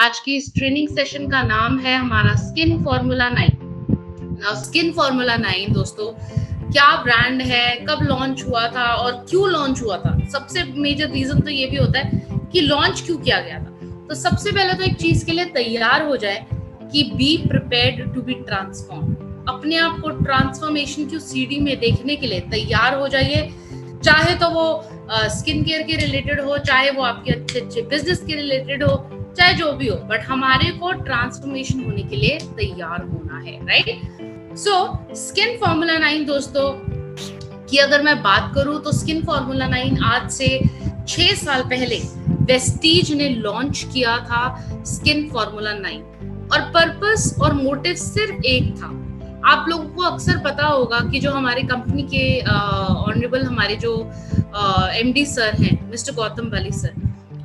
आज की इस ट्रेनिंग सेशन का नाम है हमारा skin formula 9। Now skin formula 9 दोस्तों क्या ब्रांड है, कब लॉन्च हुआ था और क्यों लॉन्च हुआ था। सबसे मेजर रीजन तो ये भी होता है कि लॉन्च क्यों किया गया था। तो सबसे पहले तो एक चीज के लिए तैयार हो जाए कि be prepared to be transform. अपने आप को ट्रांसफॉर्मेशन की सीढ़ी में देखने के लिए तैयार हो जाइए, चाहे तो वो स्किन केयर के रिलेटेड हो, चाहे वो आपके अच्छे अच्छे बिजनेस के रिलेटेड हो, चाहे जो भी हो, बट हमारे को ट्रांसफॉर्मेशन होने के लिए तैयार होना है, राइट। सो स्किन फॉर्मूला 9 दोस्तों की अगर मैं बात करूं तो स्किन फॉर्मूला 9 आज से 6 साल पहले वेस्टीज ने लॉन्च किया था स्किन फॉर्मूला 9 और पर्पस और मोटिव सिर्फ एक था। आप लोगों को अक्सर पता होगा कि जो हमारे कंपनी के ऑनरेबल हमारे जो एमडी सर हैं मिस्टर गौतम वाली सर,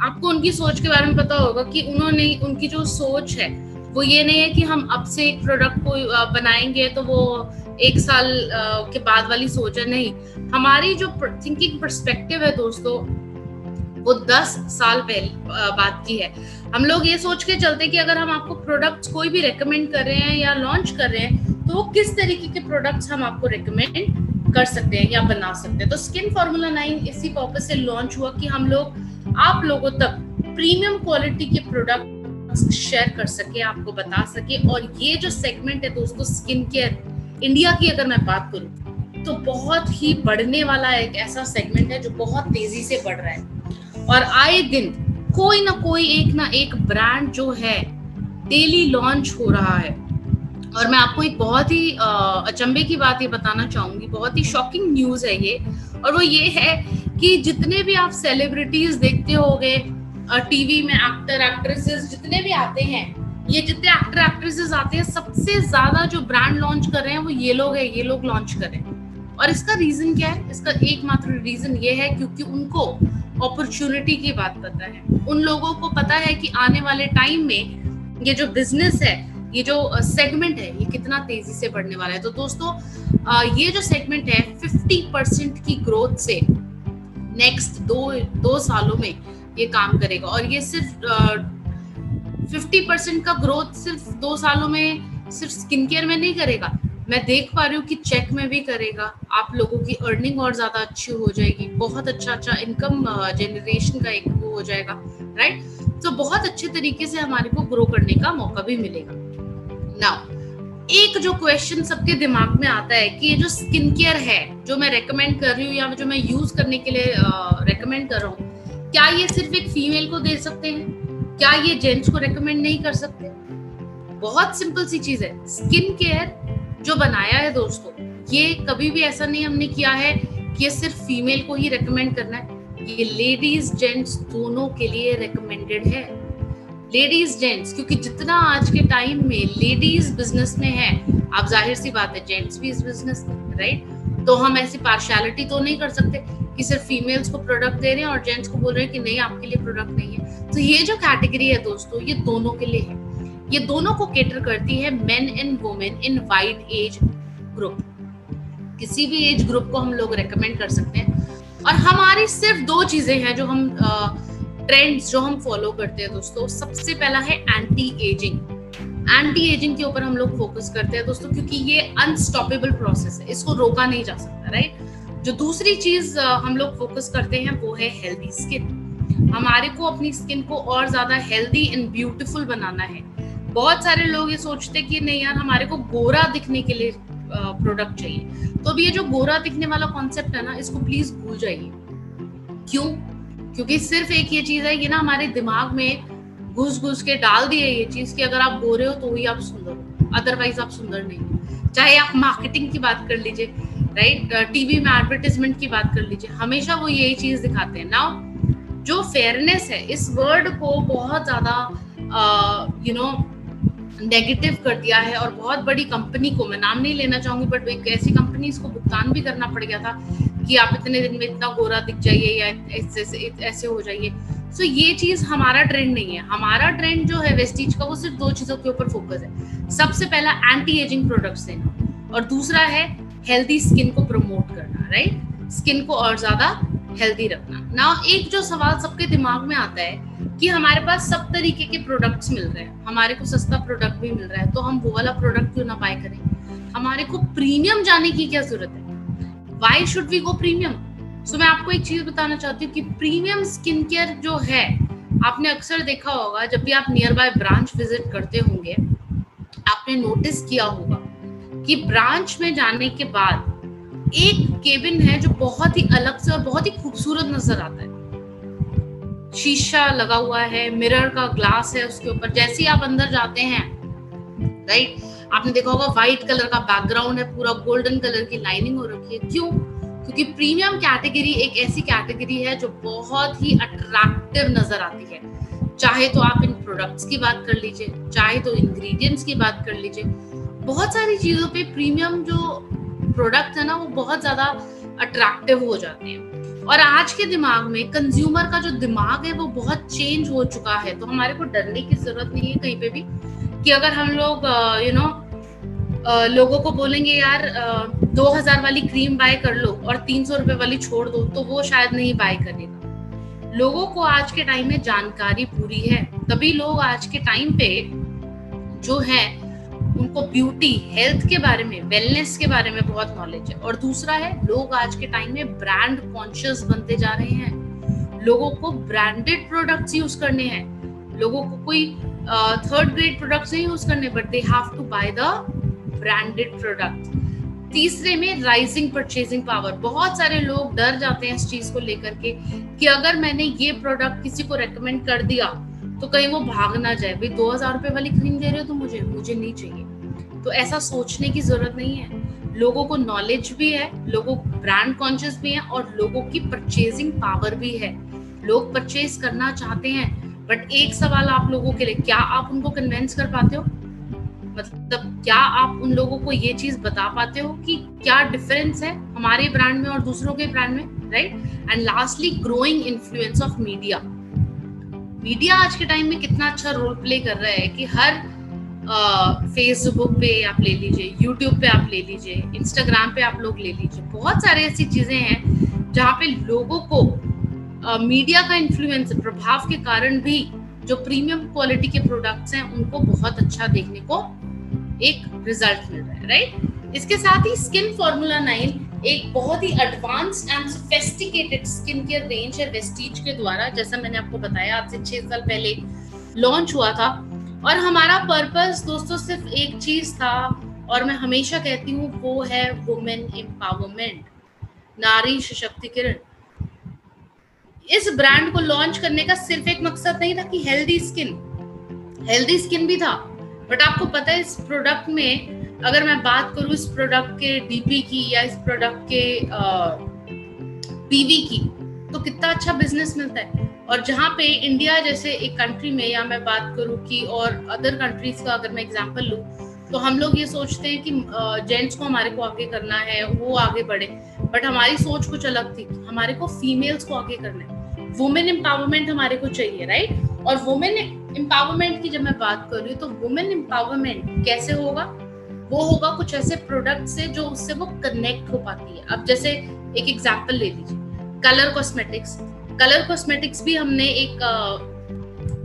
आपको उनकी सोच के बारे में पता होगा कि उन्होंने उनकी जो सोच है वो ये नहीं है कि हम अब से एक प्रोडक्ट को बनाएंगे तो वो 1 साल के बाद वाली सोच है। नहीं, हमारी जो थिंकिंग पर्सपेक्टिव है दोस्तों वो 10 साल पहले बात की है। हम लोग ये सोच के चलते कि अगर हम आपको प्रोडक्ट्स कोई भी रेकमेंड कर रहे हैं या लॉन्च कर रहे हैं तो वो किस तरीके के प्रोडक्ट्स हम आपको रेकमेंड कर सकते हैं या बना सकते हैं। तो स्किन फॉर्मूला 9 इसी पर्पस से लॉन्च हुआ कि हम लोग आप लोगों तक प्रीमियम क्वालिटी के प्रोडक्ट शेयर कर सके, आपको बता सके। और ये जो सेगमेंट है दोस्तों स्किन केयर इंडिया की अगर मैं बात करूं तो बहुत ही बढ़ने वाला एक ऐसा सेगमेंट है जो बहुत तेजी से बढ़ रहा है और आए दिन कोई ना एक ब्रांड जो है डेली लॉन्च हो रहा है। और मैं आपको एक बहुत ही अचंभे की बात ये बताना चाहूंगी, बहुत ही शॉकिंग न्यूज है ये, और वो ये है कि जितने भी आप सेलिब्रिटीज देखते होंगे टीवी में, एक्टर एक्ट्रेसेस जितने भी आते हैं, ये जितने एक्टर एक्ट्रेसेस आते हैं सबसे ज्यादा जो ब्रांड लॉन्च कर रहे हैं वो ये लोग है, ये लोग लॉन्च कर रहे हैं। और इसका रीजन क्या है? इसका एकमात्र रीजन ये है क्योंकि उनको अपॉर्चुनिटी की बात पता है। उन लोगों को पता है कि आने वाले टाइम में ये जो बिजनेस है, ये जो सेगमेंट है, ये कितना तेजी से बढ़ने वाला है। तो दोस्तों ये जो सेगमेंट है 50% की ग्रोथ से नेक्स्ट दो सालों में ये काम करेगा। और ये सिर्फ 50% का ग्रोथ सिर्फ 2 सालों में सिर्फ स्किन केयर में नहीं करेगा, मैं देख पा रही हूँ कि चेक में भी करेगा। आप लोगों की अर्निंग और ज्यादा अच्छी हो जाएगी, बहुत अच्छा इनकम जनरेशन का एक वो हो जाएगा, राइट। तो बहुत अच्छे तरीके से हमारे को ग्रो करने का मौका भी मिलेगा। नाउ एक जो क्वेश्चन सबके दिमाग में आता है कि ये जो स्किन केयर है जो मैं रेकमेंड कर रही हूँ या जो मैं यूज करने के लिए रेकमेंड कर रहा हूँ, क्या ये सिर्फ एक फीमेल को दे सकते हैं? क्या ये जेंट्स को रेकमेंड नहीं कर सकते? बहुत सिंपल सी चीज है। स्किन केयर जो बनाया है दोस्तों, ये कभी भी ऐसा नहीं हमने किया है कि ये सिर्फ फीमेल को ही रेकमेंड करना है। ये लेडीज जेंट्स दोनों के लिए रेकमेंडेड है। लेडीज जेंट्स, क्योंकि जितना आज के टाइम में लेडीज बिजनेस में है, आप जाहिर सी बात है जेंट्स भी इस बिजनेस में, राइट। तो हम ऐसी पार्शियलिटी तो नहीं कर सकते कि सिर्फ फीमेल्स को प्रोडक्ट दे रहे हैं और जेंट्स को बोल रहे हैं कि नहीं आपके लिए प्रोडक्ट नहीं है। तो ये जो कैटेगरी है दोस्तों ये दोनों के लिए है, ये दोनों को केटर करती है, main and women in wide age group. किसी भी एज ग्रुप को हम लोग रेकमेंड कर सकते हैं। और हमारी सिर्फ 2 चीजें हैं जो हम ट्रेंड्स जो हम फॉलो करते हैं दोस्तों। सबसे पहला है एंटी एजिंग के ऊपर हम लोग फोकस करते हैं दोस्तों, क्योंकि ये अनस्टॉपेबल प्रोसेस है, इसको रोका नहीं जा सकता, राइट। जो दूसरी चीज हम लोग फोकस करते हैं वो है हेल्दी स्किन। हमारे को अपनी स्किन को और ज्यादा हेल्दी एंड ब्यूटीफुल बनाना है। बहुत सारे लोग ये सोचते कि नहीं यार हमारे को गोरा दिखने के लिए प्रोडक्ट चाहिए, तो अब ये जो गोरा दिखने वाला कॉन्सेप्ट है ना, इसको प्लीज भूल जाइए। क्यों? क्योंकि सिर्फ एक ये चीज है, ये ना हमारे दिमाग में घुस के डाल दी है ये चीज कि अगर आप गोरे हो तो ही आप सुंदर हो, अदरवाइज आप सुंदर नहीं हो। चाहे आप मार्केटिंग की बात कर लीजिए, राइट, टीवी में एडवर्टाइजमेंट की बात कर लीजिए, हमेशा वो यही चीज दिखाते हैं। नाउ जो फेयरनेस है, इस वर्ड को बहुत ज्यादा नेगेटिव कर दिया है और बहुत बड़ी कंपनी को, मैं नाम नहीं लेना चाहूंगी, बट एक ऐसी कंपनी इसको भुगतान भी करना पड़ गया था कि आप इतने दिन में इतना गोरा दिख जाइए या ऐसे हो जाइए। सो ये चीज हमारा ट्रेंड नहीं है। हमारा ट्रेंड जो है वेस्टीज का वो सिर्फ 2 चीजों के ऊपर फोकस है। सबसे पहला एंटी एजिंग प्रोडक्ट्स देना और दूसरा है हेल्दी स्किन को प्रमोट करना, राइट, स्किन को और ज्यादा हेल्दी रखना। ना एक जो सवाल सबके दिमाग में आता है कि हमारे पास सब तरीके के प्रोडक्ट्स मिल रहे हैं, हमारे को सस्ता प्रोडक्ट भी मिल रहा है, तो हम वो वाला प्रोडक्ट क्यों ना बाय करें? हमारे को प्रीमियम जाने की क्या जरूरत है? Why should we go premium? So मैं आपको एक चीज बताना चाहती हूँ कि प्रीमियम स्किन केयर जो है, आपने अक्सर देखा होगा जब भी आप नियर बाय ब्रांच विजिट करते होंगे, आपने नोटिस किया होगा कि ब्रांच में जाने के बाद एक केबिन है जो बहुत ही अलग से और बहुत ही खूबसूरत नजर आता है। शीशा लगा हुआ है, मिरर का ग्लास है उसके ऊपर, जैसे ही आप अंदर जाते हैं, राइट, आपने देखा होगा व्हाइट कलर का बैकग्राउंड है, पूरा गोल्डन कलर की लाइनिंग हो रखी है। क्यों? क्योंकि प्रीमियम कैटेगरी एक ऐसी कैटेगरी है जो बहुत ही अट्रैक्टिव नजर आती है। चाहे तो आप इन प्रोडक्ट्स की बात कर लीजिए, चाहे तो इंग्रेडिएंट्स की बात कर लीजिए, बहुत सारी चीजों पे प्रीमियम जो प्रोडक्ट है ना, वो बहुत ज्यादा अट्रैक्टिव हो जाते हैं। और आज के दिमाग में, कंज्यूमर का जो दिमाग है वो बहुत चेंज हो चुका है, तो हमारे को डरने की जरूरत नहीं है कहीं पे भी कि अगर हम लोग लोगों को बोलेंगे यार 2000 वाली क्रीम बाय कर लो और 300 रुपए वाली छोड़ दो, तो वो शायद नहीं बाय करेगा। लोगों को आज के टाइम में जानकारी पूरी है, तभी लोग आज के टाइम पे जो है उनको ब्यूटी, हेल्थ के बारे में, वेलनेस के बारे में बहुत नॉलेज है। और दूसरा है, लोग आज के टाइम में ब्रांड कॉन्शियस बनते जा रहे हैं। लोगों को ब्रांडेड प्रोडक्ट्स यूज करने हैं, लोगों को कोई थर्ड ग्रेड प्रोडक्ट्स नहीं यूज करने, but they have to buy the branded product. तीसरे में राइजिंग परचेजिंग पावर। बहुत सारे लोग डर जाते हैं इस चीज को लेकर के कि अगर मैंने ये प्रोडक्ट किसी को रेकमेंड कर दिया तो कहीं वो भाग ना जाए, भाई 2000 रुपए वाली क्रीम दे रहे हो तो मुझे नहीं चाहिए। तो ऐसा सोचने की जरूरत नहीं है। लोगों को नॉलेज भी है, लोगों ब्रांड कॉन्शियस भी है और लोगों की परचेजिंग पावर भी है। लोग परचेज करना चाहते हैं, बट एक सवाल आप लोगों के लिए, क्या आप उनको कन्विंस कर पाते हो? मतलब क्या आप उन लोगों को ये चीज बता पाते हो कि क्या डिफरेंस है हमारे ब्रांड में और दूसरों के ब्रांड में, right? And lastly, growing influence of media. Media आज के टाइम में कितना अच्छा रोल प्ले कर रहा है कि हर फेसबुक पे आप ले लीजिए, यूट्यूब पे आप ले लीजिए, इंस्टाग्राम पे आप लोग ले लीजिए, बहुत सारे ऐसी चीजें हैं जहाँ पे लोगों को मीडिया का इन्फ्लुएंस, प्रभाव के कारण भी जो प्रीमियम क्वालिटी के प्रोडक्ट्स हैं उनको बहुत अच्छा देखने को एक रिजल्ट मिल रहा है, राइट? इसके साथ ही स्किन फॉर्मूला 9 एक बहुत ही advanced and sophisticated skin care range है वेस्टीज के द्वारा, जैसा मैंने आपको बताया आज से 6 साल पहले लॉन्च हुआ था। और हमारा पर्पस दोस्तों सिर्फ एक चीज था, और मैं हमेशा कहती हूँ, वो है वुमेन एम्पावरमेंट, नारी सशक्तिकरण। इस ब्रांड को लॉन्च करने का सिर्फ एक मकसद नहीं था कि हेल्दी स्किन भी था, बट आपको पता है इस प्रोडक्ट में, अगर मैं बात करूं इस प्रोडक्ट के डीपी की या इस प्रोडक्ट के पीवी की, तो कितना अच्छा बिजनेस मिलता है। और जहाँ पे इंडिया जैसे एक कंट्री में, या मैं बात करूं कि और अदर कंट्रीज का अगर मैं एग्जांपल लूं, तो हम लोग ये सोचते हैं कि जेंट्स को हमारे को आगे करना है, वो आगे बढ़े, बट हमारी सोच कुछ अलग थी। हमारे को फीमेल्स को आगे करना है, वुमेन एम्पावरमेंट हमारे को चाहिए, राइट? और वुमेन एम्पावरमेंट की जब मैं बात कर रही हूँ, तो वुमेन एम्पावरमेंट कैसे होगा? वो होगा कुछ ऐसे प्रोडक्ट से जो उससे वो कनेक्ट हो पाती है। अब जैसे एक एग्जांपल ले लीजिए, कलर कॉस्मेटिक्स भी हमने एक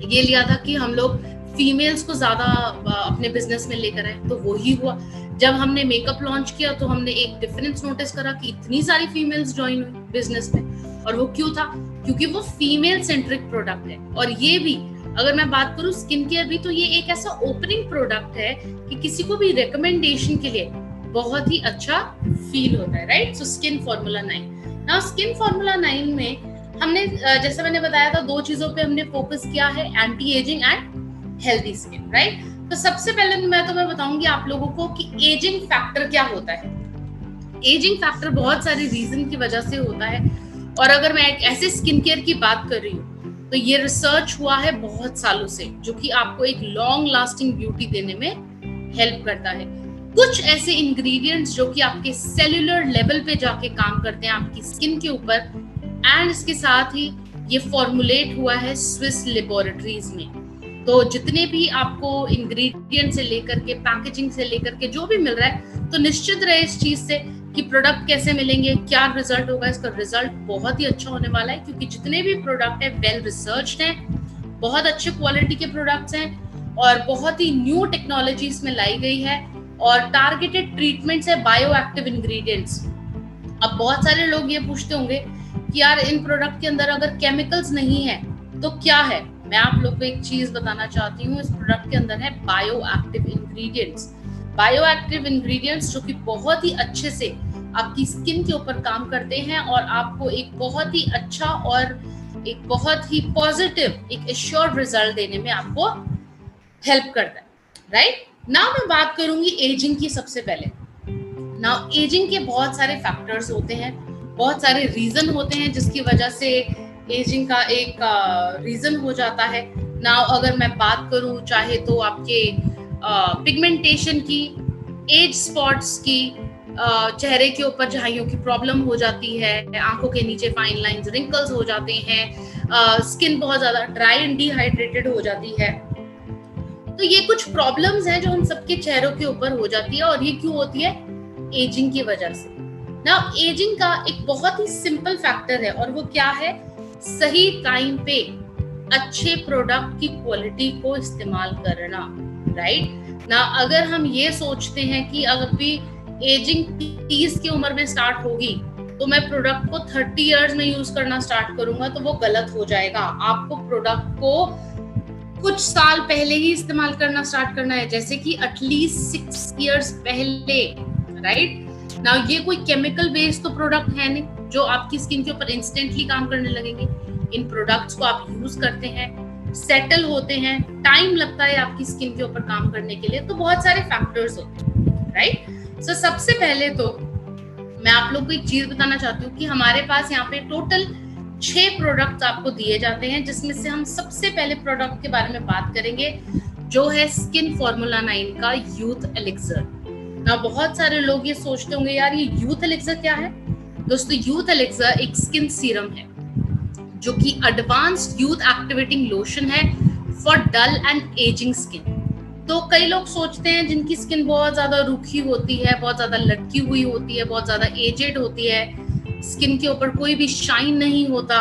ये लिया था कि हम लोग फीमेल्स को ज्यादा अपने बिजनेस में लेकर आए, तो वो ही हुआ। जब हमने मेकअप लॉन्च किया तो हमने एक डिफरेंस नोटिस करा कि इतनी सारी फीमेल्स ज्वाइन हुई बिजनेस में, और वो क्यों था? क्योंकि वो फीमेल सेंट्रिक प्रोडक्ट है। और ये भी अगर मैं बात करूं स्किन केयर भी, तो ये एक ऐसा ओपनिंग प्रोडक्ट है कि किसी को भी रिकमेंडेशन के लिए बहुत ही अच्छा फील होता है, right? So skin formula 9। Now skin formula 9 में हमने जैसे मैंने बताया था, 2 चीजों पे हमने फोकस किया है, anti ageing and healthy skin, right? तो सबसे पहले मैं तुम्हें बताऊंगी आप लोगों को कि एजिंग फैक्टर क्या होता है। एजिंग फैक्टर बहुत सारी रीजन की वजह से होता है, और अगर मैं एक ऐसे स्किन केयर की बात कर रही हूँ तो ये रिसर्च हुआ है बहुत सालों से, जो कि आपको एक लॉन्ग लास्टिंग ब्यूटी देने में हेल्प करता है। कुछ ऐसे इंग्रेडिएंट्स जो कि आपके सेल्यूलर लेवल पे जाके काम करते हैं आपकी स्किन के ऊपर, एंड इसके साथ ही ये फॉर्मुलेट हुआ है स्विस लेबोरेटरीज में। तो जितने भी आपको इंग्रेडिएंट से लेकर के, पैकेजिंग से लेकर के जो भी मिल रहा है, तो निश्चित रहे इस चीज से कि प्रोडक्ट कैसे मिलेंगे, क्या रिजल्ट होगा। इसका रिजल्ट बहुत ही अच्छा होने वाला है, क्योंकि जितने भी प्रोडक्ट है वेल रिसर्च्ड हैं, बहुत अच्छे क्वालिटी के प्रोडक्ट्स हैं और बहुत ही न्यू टेक्नोलॉजी इसमें लाई गई है और टारगेटेड ट्रीटमेंट्स है बायो एक्टिव इंग्रेडिएंट्स। अब बहुत सारे लोग ये पूछते होंगे कि यार इन प्रोडक्ट के अंदर अगर केमिकल्स नहीं है तो क्या है। मैं आप लोग को एक चीज बताना चाहती हूँ, इस प्रोडक्ट के अंदर है bio active ingredients. Bio active ingredients जो कि बहुत ही अच्छे से आपकी स्किन के ऊपर काम करते हैं और आपको एक बहुत ही अच्छा और एक बहुत ही पॉजिटिव एक एश्योर्ड रिजल्ट देने में आपको हेल्प करता है, राइट। नाउ मैं बात करूंगी एजिंग की सबसे पहले। नाउ एजिंग के बहुत सारे फैक्टर्स होते हैं, बहुत सारे रीजन होते हैं जिसकी वजह से एजिंग का एक रीजन हो जाता है। नाउ अगर मैं बात करूं चाहे तो आपके पिगमेंटेशन की, एज स्पॉट्स की, चेहरे के ऊपर झाइयों की प्रॉब्लम हो जाती है, आंखों के नीचे फाइन लाइंस, रिंकल्स हो जाते हैं, स्किन बहुत ज्यादा ड्राई एंड डिहाइड्रेटेड हो जाती है। तो ये कुछ प्रॉब्लम्स हैं जो हम सबके चेहरों के ऊपर हो जाती है और ये क्यों होती है? एजिंग की वजह से। ना एजिंग का एक बहुत ही सिंपल फैक्टर है और वो क्या है? सही टाइम पे अच्छे प्रोडक्ट की क्वालिटी को इस्तेमाल करना, राइट ना। अगर हम ये सोचते हैं कि अगर भी एजिंग 30 की उम्र में स्टार्ट होगी तो मैं प्रोडक्ट को 30 इयर्स में यूज करना स्टार्ट करूंगा तो वो गलत हो जाएगा। आपको प्रोडक्ट को कुछ साल पहले ही इस्तेमाल करना स्टार्ट करना है, जैसे कि एटलीस्ट 6 इयर्स पहले, राइट ना। ये कोई केमिकल बेस्ड तो प्रोडक्ट है नहीं जो आपकी स्किन के ऊपर इंस्टेंटली काम करने लगेंगे। इन प्रोडक्ट्स को आप यूज करते हैं, सेटल होते हैं, टाइम लगता है आपकी स्किन के ऊपर काम करने के लिए, तो बहुत सारे फैक्टर्स होते हैं, राइट। सो सबसे पहले तो मैं आप लोग को एक चीज बताना चाहती हूँ कि हमारे पास यहाँ पे टोटल 6 प्रोडक्ट्स आपको दिए जाते हैं, जिसमें से हम सबसे पहले प्रोडक्ट के बारे में बात करेंगे जो है स्किन फॉर्मूला 9 का यूथ एलिक्सर। ना बहुत सारे लोग ये सोचते होंगे यार ये यूथ एलिक्सर क्या है? दोस्तों यूथ एलिक्सर एक स्किन सीरम है जो कि एडवांस्ड यूथ एक्टिवेटिंग लोशन है for dull and ageing skin. तो कई लोग सोचते हैं जिनकी स्किन बहुत ज्यादा रूखी होती है, बहुत ज्यादा लटकी हुई होती है, बहुत ज्यादा एजेड होती है, स्किन के ऊपर कोई भी शाइन नहीं होता,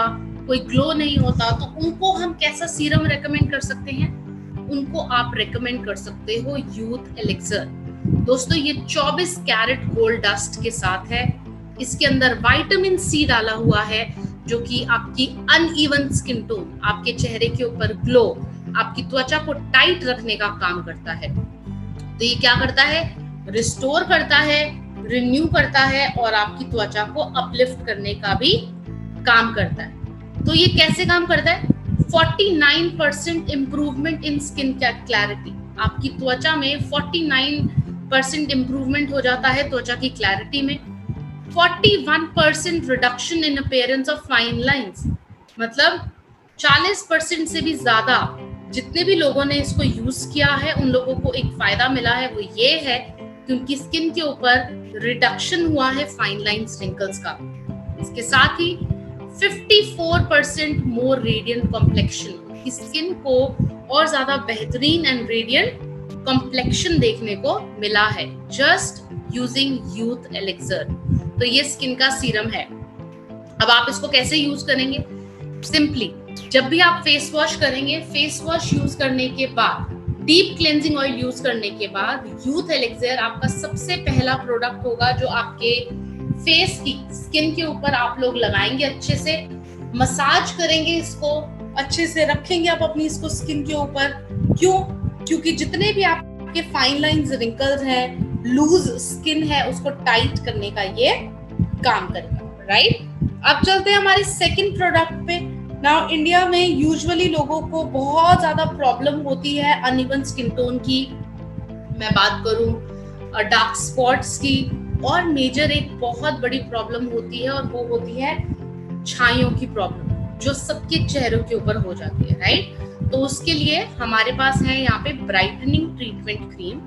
कोई ग्लो नहीं होता, तो उनको हम कैसा सीरम रेकमेंड कर सकते हैं? उनको आप रेकमेंड कर सकते हो यूथ एलिक्सर। दोस्तों ये 24 कैरेट गोल्ड डस्ट के साथ है, इसके अंदर विटामिन सी डाला हुआ है जो कि आपकी अनइवन स्किन टोन, आपके चेहरे के ऊपर ग्लो, आपकी त्वचा को टाइट रखने का काम करता है। तो ये क्या करता है? रिस्टोर करता है, रिन्यू करता है और आपकी त्वचा को अपलिफ्ट करने का भी काम करता है। तो ये कैसे काम करता है? 49% इंप्रूवमेंट इन स्किन क्लैरिटी। आपकी त्वचा में 49% इंप्रूवमेंट हो जाता है त्वचा की क्लैरिटी में। 41% reduction in appearance of fine lines, मतलब 40% से भी ज्यादा जितने भी लोगों ने इसको यूज किया है उन लोगों को एक फायदा मिला है, वो ये है कि उनकी स्किन के ऊपर रिडक्शन हुआ है फाइन लाइंस, रिंकल्स का। इसके साथ ही 54% मोर रेडियंट कॉम्प्लेक्शन, स्किन को और ज्यादा बेहतरीन एंड रेडियंट कॉम्प्लेक्शन देखने को मिला है जस्ट यूजिंग यूथ एलिक्सर। तो ये स्किन का सीरम है। अब आप इसको कैसे यूज करेंगे? सिंपली जब भी आप फेस वॉश करेंगे, फेस वॉश यूज करने के बाद, डीप क्लेंजिंग ऑयल यूज करने के बाद यूथ एलिक्सर आपका सबसे पहला प्रोडक्ट होगा जो आपके फेस की स्किन के ऊपर आप लोग लगाएंगे, अच्छे से मसाज करेंगे, इसको अच्छे से रखेंगे आप अपनी इसको स्किन के ऊपर। क्यों? क्योंकि जितने भी आपके फाइन लाइंस, रिंकल्स हैं, लूज स्किन है, उसको टाइट करने का ये काम करेगा, राइट। अब चलते हैं हमारे सेकंड प्रोडक्ट पे। नाउ इंडिया में यूजुअली लोगों को बहुत ज्यादा प्रॉब्लम होती है अनइवन स्किन टोन की, मैं बात करूं डार्क स्पॉट्स की, और मेजर एक बहुत बड़ी प्रॉब्लम होती है और वो होती है छाइयों की प्रॉब्लम जो सबके चेहरों के ऊपर हो जाती है, राइट। तो उसके लिए हमारे पास है यहाँ पे brightening treatment cream.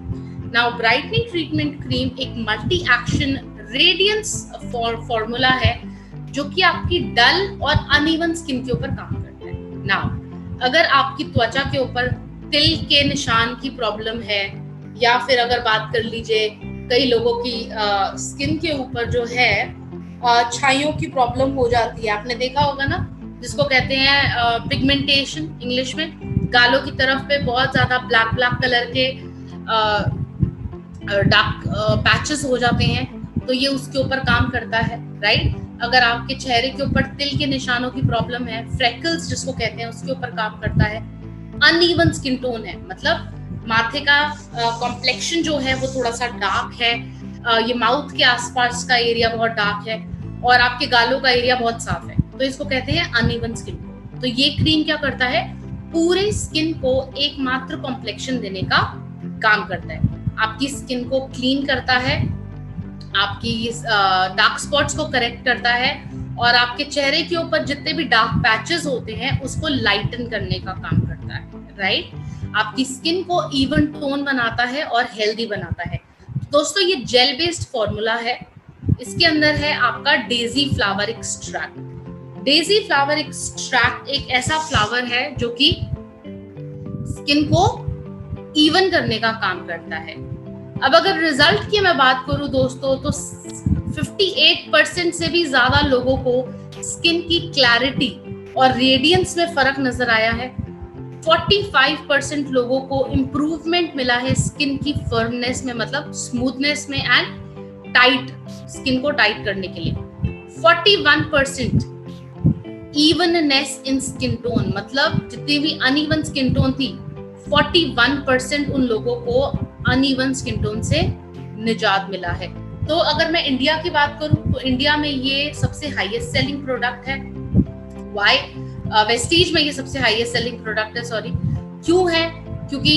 Now brightening treatment cream एक मल्टी एक्शन रेडियंस फॉर्मूला है जो कि आपकी डल और अनइवन स्किन के ऊपर काम करता है। नाउ अगर आपकी त्वचा के ऊपर तिल के निशान की प्रॉब्लम है, या फिर अगर बात कर लीजिए कई लोगों की स्किन के ऊपर जो है छाइयों की प्रॉब्लम हो जाती है, आपने देखा होगा ना जिसको कहते हैं पिगमेंटेशन इंग्लिश में, गालों की तरफ पे बहुत ज्यादा ब्लैक ब्लैक कलर के डार्क पैचेस हो जाते हैं, तो ये उसके ऊपर काम करता है, राइट। अगर आपके चेहरे के ऊपर तिल के निशानों की प्रॉब्लम है, फ्रेकल्स जिसको कहते हैं, उसके ऊपर काम करता है। अनइवन स्किन टोन है, मतलब माथे का कॉम्प्लेक्शन जो है वो थोड़ा सा डार्क है, ये माउथ के आसपास का एरिया बहुत डार्क है और आपके गालों का एरिया बहुत साफ है, तो इसको कहते हैं अनइवन स्किन टोन। तो ये क्रीम क्या करता है, पूरे स्किन को एकमात्र कॉम्प्लेक्शन देने का काम करता है। आपकी स्किन को क्लीन करता है, आपकी डार्क स्पॉट्स को करेक्ट करता है और आपके चेहरे के ऊपर जितने भी डार्क पैचेस होते हैं उसको लाइटन करने का काम करता है, राइट। आपकी स्किन को इवन टोन बनाता है और हेल्दी बनाता है। दोस्तों ये जेल बेस्ड फॉर्मूला है, इसके अंदर है आपका Daisy flower extract. Daisy flower extract एक ऐसा फ्लावर है जो कि स्किन को इवन करने का काम करता है। अब अगर रिजल्ट की मैं बात करूं दोस्तों, तो 58% से भी ज्यादा लोगों को स्किन की क्लैरिटी और रेडियंस में फर्क नजर आया है। 45% लोगों को इम्प्रूवमेंट मिला है स्किन की फर्मनेस में, मतलब स्मूथनेस में एंड टाइट, स्किन को टाइट करने के लिए। 41% इवननेस इन स्किन टोन, मतलब जितनी भी अनइवन स्किन टोन थी 41% उन लोगों को अनइवन स्किन टोन से निजात मिला है। तो अगर मैं इंडिया की बात करूं तो इंडिया में ये सबसे हाईएस्ट सेलिंग प्रोडक्ट है। वाई? वेस्टीज में ये सबसे हाईएस्ट सेलिंग प्रोडक्ट है, सॉरी। क्यों है? क्योंकि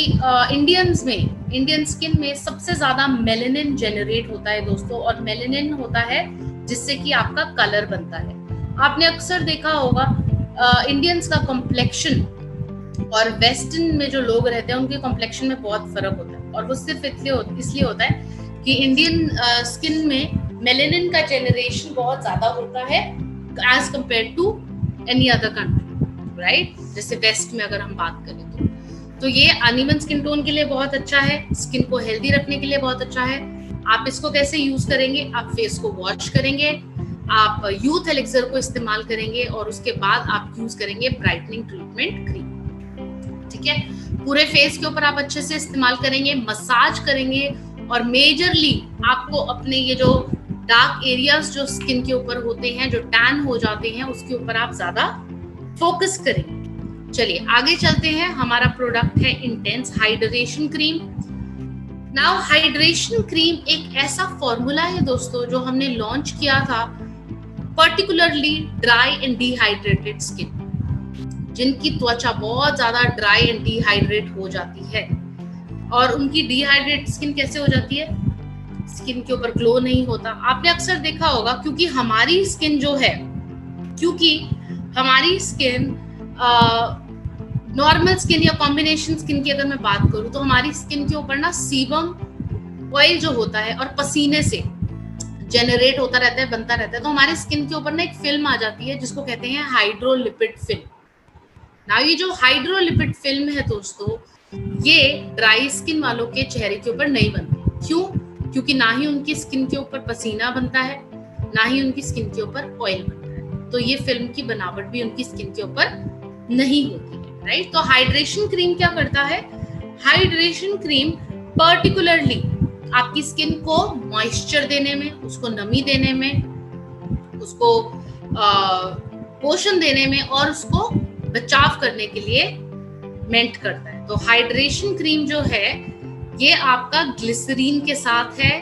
इंडियन स्किन में सबसे ज्यादा मेलेनिन जेनरेट होता है दोस्तों, और मेलेनिन होता है जिससे कि आपका कलर बनता है। आपने अक्सर देखा होगा इंडियंस का कॉम्प्लेक्शन और वेस्टर्न में जो लोग रहते हैं उनके कॉम्प्लेक्शन में बहुत फर्क होता है, और वो सिर्फ इसलिए होता है कि इंडियन स्किन में मेलेनिन का जनरेशन बहुत ज्यादा होता है as compare to any other country, right. जैसे वेस्ट में अगर हम बात करें तो ये अनइवन स्किन टोन के लिए बहुत अच्छा है, स्किन को हेल्दी रखने के लिए बहुत अच्छा है। आप इसको कैसे यूज करेंगे? आप फेस को वॉश करेंगे, आप यूथ एलिक्सर को इस्तेमाल करेंगे और उसके बाद आप यूज करेंगे ब्राइटनिंग ट्रीटमेंट क्रीम, ठीक है। पूरे फेस के ऊपर आप अच्छे से इस्तेमाल करेंगे, मसाज करेंगे, और मेजरली आपको अपने ये जो डार्क एरियाज जो स्किन के ऊपर होते हैं, जो टैन हो जाते हैं, उसके ऊपर आप ज्यादा फोकस करेंगे। चलिए आगे चलते हैं। हमारा प्रोडक्ट है intense hydration cream. Now hydration cream एक ऐसा फॉर्मूला है दोस्तों जो हमने लॉन्च किया था particularly dry and dehydrated skin, जिनकी त्वचा बहुत ज्यादा ड्राई एंड डिहाइड्रेट हो जाती है। और उनकी डिहाइड्रेट स्किन कैसे हो जाती है? स्किन के ऊपर ग्लो नहीं होता। आपने अक्सर देखा होगा, क्योंकि हमारी स्किन नॉर्मल स्किन या कॉम्बिनेशन स्किन की अगर मैं बात करूं तो हमारी स्किन के ऊपर ना सीबम ऑयल जो होता है और पसीने से जनरेट होता रहता है, बनता रहता है, तो हमारी स्किन के ऊपर ना एक फिल्म आ जाती है जिसको कहते हैं हाइड्रोलिपिड फिल्म। ना ये जो हाइड्रोलिपिड फिल्म है दोस्तों, ये ड्राई स्किन वालों के चेहरे के ऊपर नहीं बनती। क्यों? क्योंकि ना ही उनकी स्किन के ऊपर पसीना बनता है, ना ही उनकी स्किन के ऊपर ऑयल बनता है, तो ये फिल्म की बनावट भी उनकी स्किन के ऊपर नहीं होती है, राइट। तो हाइड्रेशन क्रीम क्या करता है? हाइड्रेशन क्रीम पर्टिकुलरली आपकी स्किन को मॉइस्चर देने में, उसको नमी देने में, उसको पोषण देने में और उसको बचाव करने के लिए मेंट करता है। तो हाइड्रेशन क्रीम जो है ये आपका ग्लिसरीन के साथ है,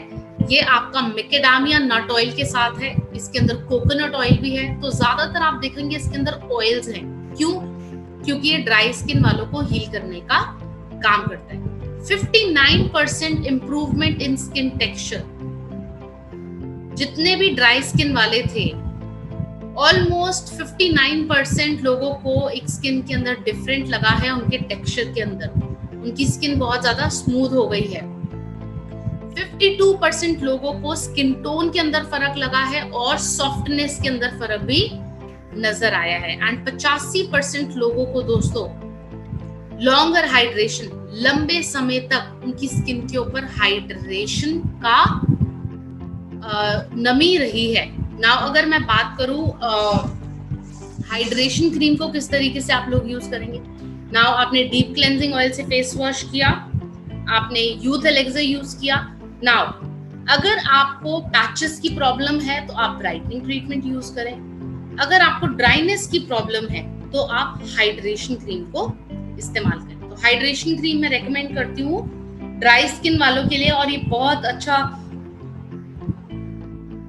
ये आपका मैकेडामिया नट ऑयल के साथ है, इसके अंदर कोकोनट ऑयल भी है। तो ज्यादातर आप देखेंगे इसके अंदर ऑयल्स हैं। क्यों? क्योंकि ये ड्राई स्किन वालों को हील करने का काम करता है। 59% इंप्रूवमेंट इन स्किन टेक्सचर। जितने भी ड्राई स्किन वाले थे, ऑलमोस्ट 59% लोगों को एक स्किन के अंदर डिफरेंट लगा है, उनके टेक्सचर के अंदर उनकी स्किन बहुत ज्यादा स्मूथ हो गई है। 52% लोगों को स्किन टोन के अंदर फर्क लगा है और सॉफ्टनेस के अंदर फर्क भी नजर आया है। एंड 85% लोगों को दोस्तों लॉन्गर हाइड्रेशन, लंबे समय तक उनकी स्किन के ऊपर हाइड्रेशन का नमी रही है। नाउ अगर मैं बात करूं हाइड्रेशन क्रीम को किस तरीके से आप लोग यूज करेंगे। नाउ आपने डीप क्लेंजिंग ऑयल से फेस वॉश किया, आपने यूथ एलेक्सर यूज किया। नाउ अगर आपको पैचेस की प्रॉब्लम है तो आप ब्राइटनिंग ट्रीटमेंट यूज करें। अगर आपको ड्राइनेस की प्रॉब्लम है तो आप हाइड्रेशन क्रीम को इस्तेमाल करें। तो हाइड्रेशन क्रीम मैं रेकमेंड करती हूँ ड्राई स्किन वालों के लिए, और ये बहुत अच्छा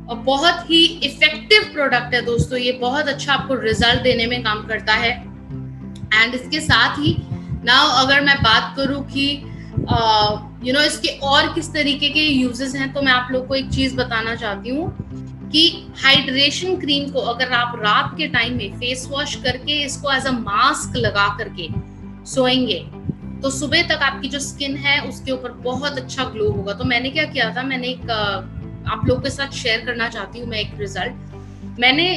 और बहुत ही इफेक्टिव प्रोडक्ट है दोस्तों। ये बहुत अच्छा आपको रिजल्ट देने में काम करता है। एंड इसके साथ ही नाउ अगर मैं बात करूं कि इसके और किस तरीके के यूजेस हैं, तो मैं आप लोग को एक चीज बताना चाहती हूँ कि हाइड्रेशन क्रीम को अगर आप रात के टाइम में फेस वॉश करके इसको एज अ मास्क लगा करके सोएंगे तो सुबह तक आपकी जो स्किन है उसके ऊपर बहुत अच्छा ग्लो होगा। तो मैंने क्या किया था, मैंने एक आप लोगों के साथ शेयर करना चाहती हूँ मैं एक रिजल्ट। मैंने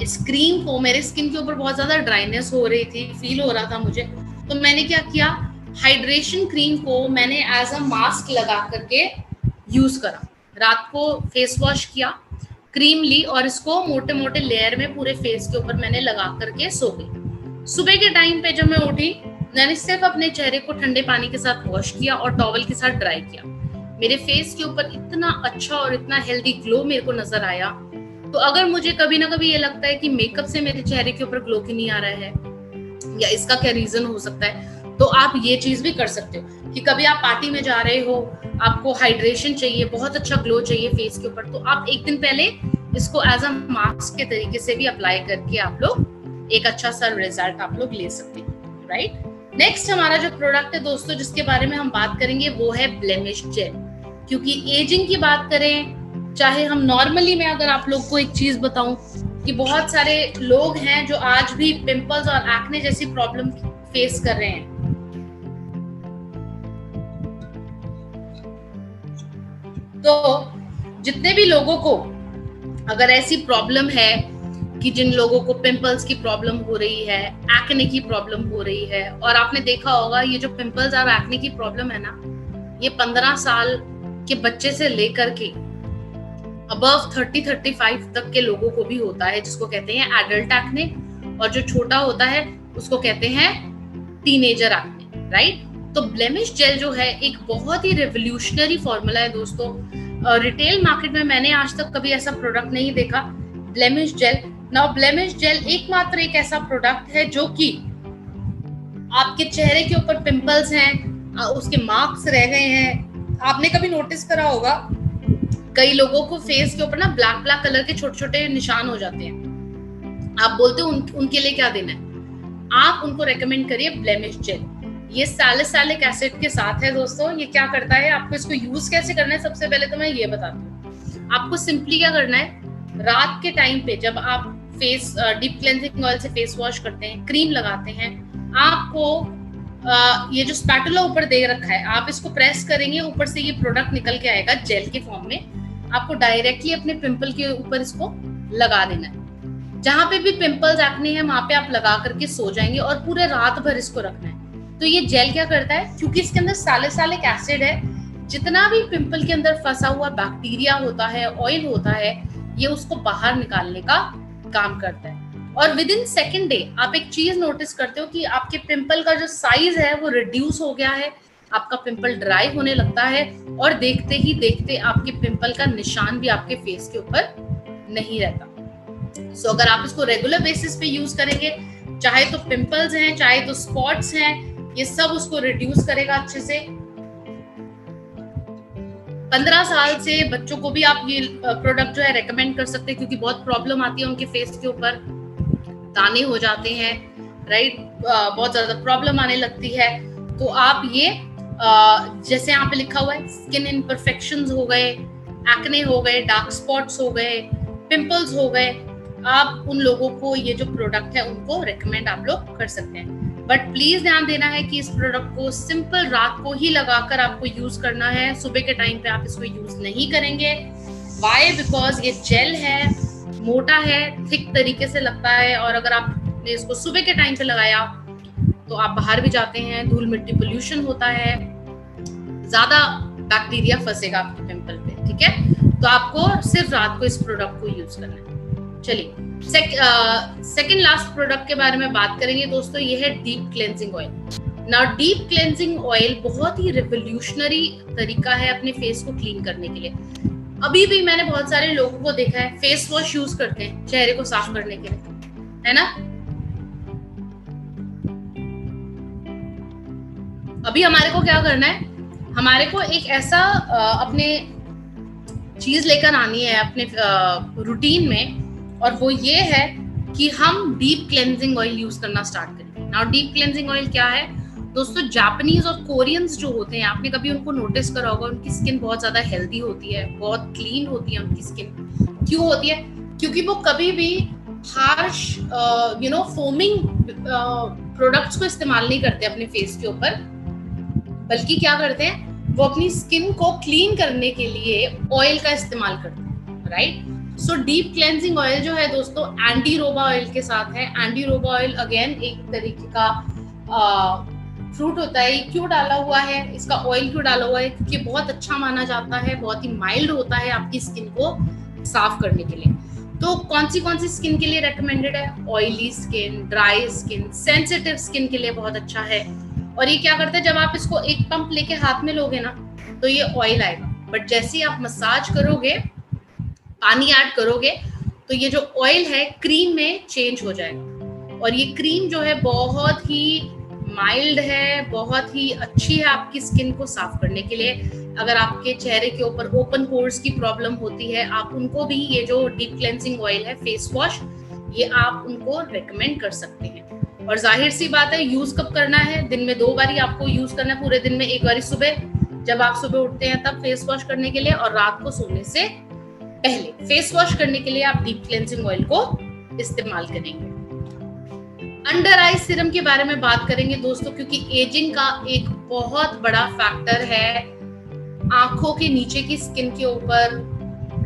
इस क्रीम को, मेरे स्किन के ऊपर बहुत ज्यादा ड्राइनेस हो रही थी, फील हो रहा था मुझे, तो मैंने क्या किया, हाइड्रेशन क्रीम को मैंने एज अ मास्क लगा करके यूज करा। रात को फेस वॉश किया, क्रीम ली और इसको मोटे मोटे लेयर में पूरे फेस के ऊपर मैंने लगा करके सो गई। सुबह के टाइम पे जब मैं उठी, मैंने सिर्फ अपने चेहरे को ठंडे पानी के साथ वॉश किया और टॉवल के साथ ड्राई किया। मेरे फेस के ऊपर इतना अच्छा और इतना हेल्दी ग्लो मेरे को नजर आया। तो अगर मुझे कभी ना कभी ये लगता है कि मेकअप से मेरे चेहरे के ऊपर ग्लो क्यों नहीं आ रहा है या इसका क्या रीजन हो सकता है, तो आप ये चीज भी कर सकते हो कि कभी आप पार्टी में जा रहे हो, आपको हाइड्रेशन चाहिए, बहुत अच्छा ग्लो चाहिए फेस के ऊपर, तो आप एक दिन पहले इसको एज अ मास्क के तरीके से भी अप्लाई करके आप लोग एक अच्छा सा रिजल्ट आप लोग ले सकते हैं, राइट। नेक्स्ट हमारा जो प्रोडक्ट है दोस्तों जिसके बारे में हम बात करेंगे वो है ब्लेमिश जेल। क्योंकि एजिंग की बात करें, चाहे हम नॉर्मली, मैं अगर आप लोग को एक चीज बताऊं कि बहुत सारे लोग हैं जो आज भी पिंपल्स और एक्ने जैसी प्रॉब्लम फेस कर रहे हैं। तो जितने भी लोगों को अगर ऐसी प्रॉब्लम है कि जिन लोगों को पिंपल्स की प्रॉब्लम हो रही है, एक्ने की प्रॉब्लम हो रही है, और आपने देखा होगा ये जो पिंपल्स और एक्ने की प्रॉब्लम है ना, ये 15 साल के बच्चे से लेकर के अबव 30-35 तक के लोगों को भी होता है, जिसको कहते हैं एडल्ट एक्ने, और जो छोटा होता है उसको कहते हैं टीनेजर एक्ने, राइट। तो ब्लेमिश जेल जो है एक बहुत ही रेवोल्यूशनरी फॉर्मूला है दोस्तों। रिटेल मार्केट में मैंने आज तक कभी ऐसा प्रोडक्ट नहीं देखा, blemish gel. Now blemish gel एकमात्र एक ऐसा प्रोडक्ट है जो कि आपके चेहरे के ऊपर पिंपल्स हैं, उसके मार्क्स रह गए हैं, आपने कभी नोटिस करा होगा कई लोगों को फेस के ऊपर ना ब्लैक ब्लैक कलर के छोटे छोटे निशान हो जाते हैं, आप बोलते हो उनके लिए क्या देना है, आप उनको रेकमेंड करिए ब्लेमिश जेल। ये सैलिसिलिक एसिड के साथ है दोस्तों। ये क्या करता है, आपको इसको यूज कैसे करना है, सबसे पहले तो मैं ये बताती हूँ। आपको सिंपली क्या करना है, रात के टाइम पे जब आप फेस डीप क्लेंजिंग ऑयल से फेस वॉश करते हैं, क्रीम लगाते हैं, आपको ये जो स्पैटुला ऊपर दे रखा है, आप इसको प्रेस करेंगे, ऊपर से ये प्रोडक्ट निकल के आएगा जेल के फॉर्म में। आपको डायरेक्टली अपने पिंपल के ऊपर इसको लगा देना है। जहां पे भी पिंपल्स एक्ने हैं वहां पे आप लगा करके सो जाएंगे और पूरे रात भर इसको रखना है। तो ये जेल क्या करता है, क्योंकि इसके अंदर सैलिसिलिक एसिड है, जितना भी पिंपल के अंदर फंसा हुआ बैक्टीरिया होता है, ऑयल होता है, ये उसको बाहर निकालने का काम करता है। और विद इन सेकेंड डे आप एक चीज नोटिस करते हो कि आपके पिंपल का जो साइज है वो रिड्यूस हो गया है, आपका पिंपल ड्राई होने लगता है, और देखते ही देखते आपके पिंपल का निशान भी आपके फेस के ऊपर नहीं रहता। सो अगर आप इसको रेगुलर बेसिस पे यूज करेंगे, चाहे तो पिंपल्स हैं चाहे तो स्पॉट्स हैं, ये सब उसको रिड्यूस करेगा अच्छे से। 15 साल से बच्चों को भी आप ये प्रोडक्ट जो है रेकमेंड कर सकते हैं, क्योंकि बहुत प्रॉब्लम आती है उनके फेस के ऊपर, दाने हो जाते हैं, राइट, बहुत ज्यादा प्रॉब्लम आने लगती है। तो आप ये जैसे यहाँ पे लिखा हुआ है, स्किन इम्परफेक्शंस हो गए, एक्ने हो गए, डार्क स्पॉट्स हो गए, पिंपल्स हो गए, आप उन लोगों को ये जो प्रोडक्ट है उनको रेकमेंड आप लोग कर सकते हैं। बट प्लीज ध्यान देना है कि इस प्रोडक्ट को सिंपल रात को ही लगाकर आपको यूज करना है, सुबह के टाइम पे आप इसको यूज नहीं करेंगे। वाई? बिकॉज ये जेल है, मोटा है, थिक तरीके से लगता है, और अगर आपने इसको सुबह के टाइम पे लगाया तो आप बाहर भी जाते हैं, धूल मिट्टी पोल्यूशन होता है, ज्यादा बैक्टीरिया फंसेगा आपके पिंपल पे, ठीक है। तो आपको सिर्फ रात को इस प्रोडक्ट को यूज करना है। चलिए सेकंड लास्ट प्रोडक्ट के बारे में बात करेंगे दोस्तों, ये है deep cleansing oil. Now deep cleansing oil बहुत ही रिवोल्यूशनरी तरीका है अपने फेस को क्लीन करने के लिए। अभी भी मैंने बहुत सारे लोगों को देखा है फेस वॉश यूज करते हैं चेहरे को साफ करने के लिए, है ना। अभी हमारे को क्या करना है, हमारे को एक ऐसा अपने चीज लेकर आनी है अपने रूटीन में, और वो ये है कि हम डीप क्लेंजिंग ऑयल यूज करना स्टार्ट करें। नाउ डीप क्लेंजिंग ऑयल क्या है दोस्तों, जापानीज और कोरियंस जो होते हैं, आपने कभी उनको नोटिस करा होगा, उनकी स्किन बहुत ज्यादा हेल्दी होती है, बहुत क्लीन होती है उनकी स्किन। क्यों होती है? क्योंकि वो कभी भी हार्श फोमिंग प्रोडक्ट्स को इस्तेमाल नहीं करते अपने फेस के ऊपर, बल्कि क्या करते हैं, वो अपनी स्किन को क्लीन करने के लिए ऑयल का इस्तेमाल करते हैं, right. So deep cleansing oil जो है दोस्तों एंटी रोबा ऑयल के साथ है। एंटी रोबा ऑयल अगेन एक तरीके का फ्रूट होता है। क्यों डाला हुआ है, इसका ऑयल क्यों डाला हुआ है? क्योंकि बहुत अच्छा माना जाता है, बहुत ही माइल्ड होता है आपकी स्किन को साफ करने के लिए। तो कौन सी स्किन के लिए रेकमेंडेड है? Oily skin, dry skin, sensitive skin के लिए बहुत अच्छा है। और ये क्या करता है, जब आप इसको एक पंप लेके हाथ में लोगे ना, तो ये ऑयल आएगा, बट जैसे ही आप मसाज करोगे, पानी ऐड करोगे, तो ये जो ऑयल है क्रीम में चेंज हो जाएगा। और ये क्रीम जो है बहुत ही माइल्ड है, बहुत ही अच्छी है आपकी स्किन को साफ करने के लिए। अगर आपके चेहरे के ऊपर ओपन पोर्स की प्रॉब्लम होती है, आप उनको भी ये जो डीप क्लेंजिंग ऑयल है फेस वॉश, ये आप उनको रेकमेंड कर सकते हैं। और जाहिर सी बात है, यूज कब करना है? दिन में 2 बारी आपको यूज करना है पूरे दिन में। एक बारी सुबह, जब आप सुबह उठते हैं तब फेस वॉश करने के लिए, और रात को सोने से पहले फेस वॉश करने के लिए आप डीप क्लेंजिंग ऑयल को इस्तेमाल करेंगे। अंडर आई सीरम के बारे में बात करेंगे दोस्तों, क्योंकि एजिंग का एक बहुत बड़ा फैक्टर है। आंखों के नीचे की स्किन के ऊपर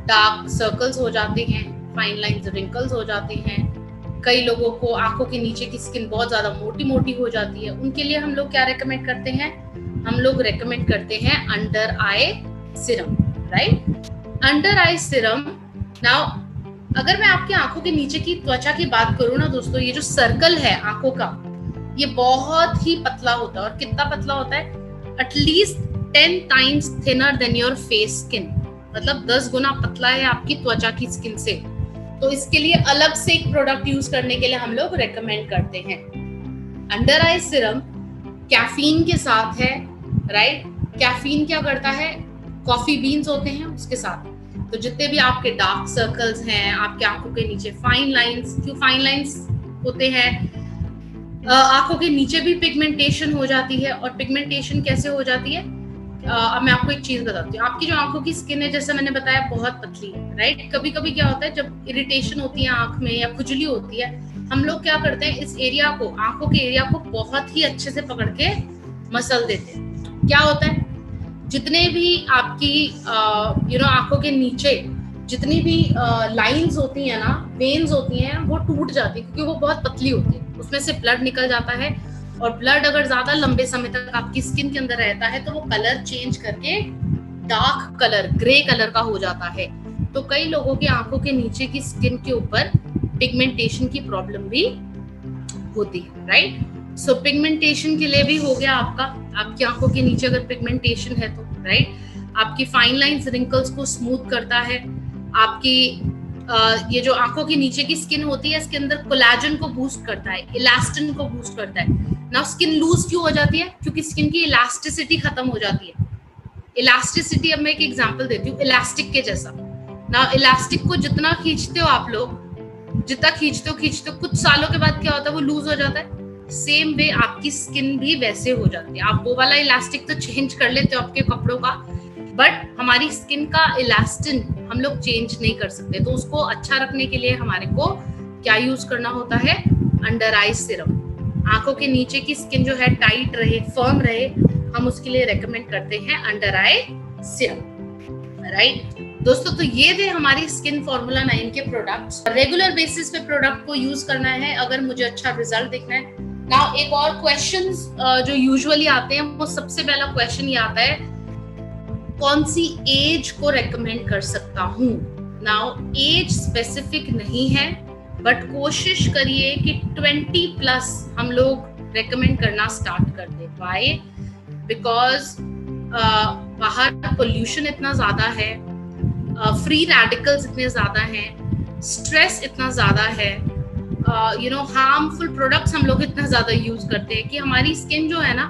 डार्क सर्कल्स हो जाते हैं, फाइन लाइंस, रिंकल्स हो जाते हैं। कई लोगों को आंखों के नीचे की स्किन बहुत ज्यादा मोटी मोटी हो जाती है। उनके लिए हम लोग क्या रेकमेंड करते हैं? हम लोग रेकमेंड करते हैं अंडर आई सीरम, राइट। अंडर आई सीरम। नाउ अगर मैं आपकी आंखों के नीचे की त्वचा की बात करूं ना दोस्तों, ये जो सर्कल है आंखों का, ये बहुत ही पतला होता है। और कितना पतला होता है? At least 10 times thinner than your face skin, मतलब 10 गुना पतला है आपकी त्वचा की स्किन से। तो इसके लिए अलग से एक प्रोडक्ट यूज करने के लिए हम लोग रेकमेंड करते हैं। अंडर आई सीरम कैफीन के साथ है, राइट। कैफीन क्या करता है? कॉफी बीन्स होते हैं उसके साथ। तो जितने भी आपके डार्क सर्कल्स हैं, आपके आंखों के नीचे फाइन लाइंस, क्यों फाइन लाइंस होते हैं? आंखों के नीचे भी पिगमेंटेशन हो जाती है। और पिगमेंटेशन कैसे हो जाती है? अब मैं आपको एक चीज बताती हूँ। आपकी जो आंखों की स्किन है, जैसे मैंने बताया, बहुत पतली है, राइट। कभी कभी क्या होता है, जब इरिटेशन होती है आंख में या खुजली होती है, हम लोग क्या करते हैं, इस एरिया को, आंखों के एरिया को बहुत ही अच्छे से पकड़ के मसल देते हैं। क्या होता है, जितने भी आपकी आंखों के नीचे जितनी भी लाइंस होती है ना, वेन्स होती हैं, वो टूट जाती है, क्योंकि वो बहुत पतली होती है। उसमें से ब्लड निकल जाता है, और ब्लड अगर ज्यादा लंबे समय तक आपकी स्किन के अंदर रहता है, तो वो कलर चेंज करके डार्क कलर, ग्रे कलर का हो जाता है। तो कई लोगों की आंखों के नीचे की स्किन के ऊपर पिगमेंटेशन की प्रॉब्लम भी होती है, राइट। सो पिगमेंटेशन के लिए भी हो गया आपका, आपकी आंखों के नीचे अगर पिगमेंटेशन है तो, राइट, आपकी फाइन लाइंस, रिंकल्स को स्मूथ करता है। आपकी ये जो आंखों के नीचे की स्किन होती है, इसके अंदर कोलेजन को बूस्ट करता है, इलास्टिन को बूस्ट करता है। नाउ स्किन लूज क्यों हो जाती है? क्योंकि स्किन की इलास्टिसिटी खत्म हो जाती है। इलास्टिसिटी, अब मैं एक एग्जांपल देती हूँ, इलास्टिक के जैसा। नाउ इलास्टिक को जितना खींचते हो आप लोग, जितना खींचते हो, कुछ सालों के बाद क्या होता है, वो लूज हो जाता है। सेम वे आपकी स्किन भी वैसे हो जाती है। आप वो वाला इलास्टिक तो चेंज कर लेते हो आपके कपड़ों का, बट हमारी स्किन का इलास्टिन हम लोग चेंज नहीं कर सकते। तो उसको अच्छा रखने के लिए हमारे को क्या यूज करना होता है? अंडर आई सीरम। आंखों के नीचे की स्किन जो है टाइट रहे, फर्म रहे, हम उसके लिए रेकमेंड करते हैं अंडर आई सीरम, राइट दोस्तों। तो ये थे हमारी स्किन फॉर्मूला 9 के प्रोडक्ट्स। रेगुलर बेसिस पे प्रोडक्ट को यूज करना है अगर मुझे अच्छा रिजल्ट देखना है। नाउ एक और क्वेश्चंस जो यूजुअली आते हैं, वो सबसे पहला क्वेश्चन ये आता है, कौन सी एज को रेकमेंड कर सकता हूँ? नाउ एज स्पेसिफिक नहीं है, बट कोशिश करिए कि 20 प्लस हम लोग रेकमेंड करना स्टार्ट कर दे। व्हाई? बिकॉज बाहर पोल्यूशन इतना ज्यादा है, फ्री रेडिकल्स इतने ज्यादा हैं, स्ट्रेस इतना ज्यादा है, हार्मफुल प्रोडक्ट्स हम लोग इतना ज्यादा यूज करते हैं कि हमारी स्किन जो है ना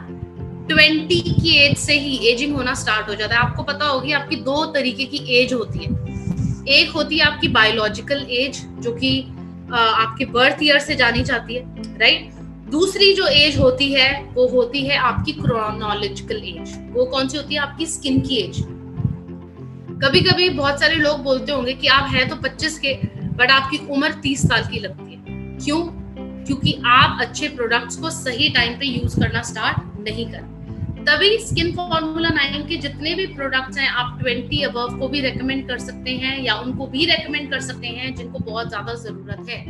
20 की एज से ही एजिंग होना स्टार्ट हो जाता है। आपको पता होगी आपकी दो तरीके की एज होती है। एक होती है आपकी बायोलॉजिकल एज, जो कि आपके बर्थ ईयर से जानी जाती है, राइट? दूसरी जो एज होती है वो होती है आपकी क्रोनोलॉजिकल एज। वो कौन सी होती है? आपकी स्किन की एज। कभी कभी बहुत सारे लोग बोलते होंगे कि आप है तो 25 के, बट आपकी उम्र 30 साल की लगती है। क्यों? क्योंकि आप अच्छे प्रोडक्ट्स को सही टाइम पे यूज करना स्टार्ट नहीं कर। तभी स्किन फॉर्मूला 9 के जितने भी प्रोडक्ट्स हैं आप 20 अबव को भी रेकमेंड कर सकते हैं, या उनको भी रेकमेंड कर सकते हैं जिनको बहुत ज्यादा जरूरत है।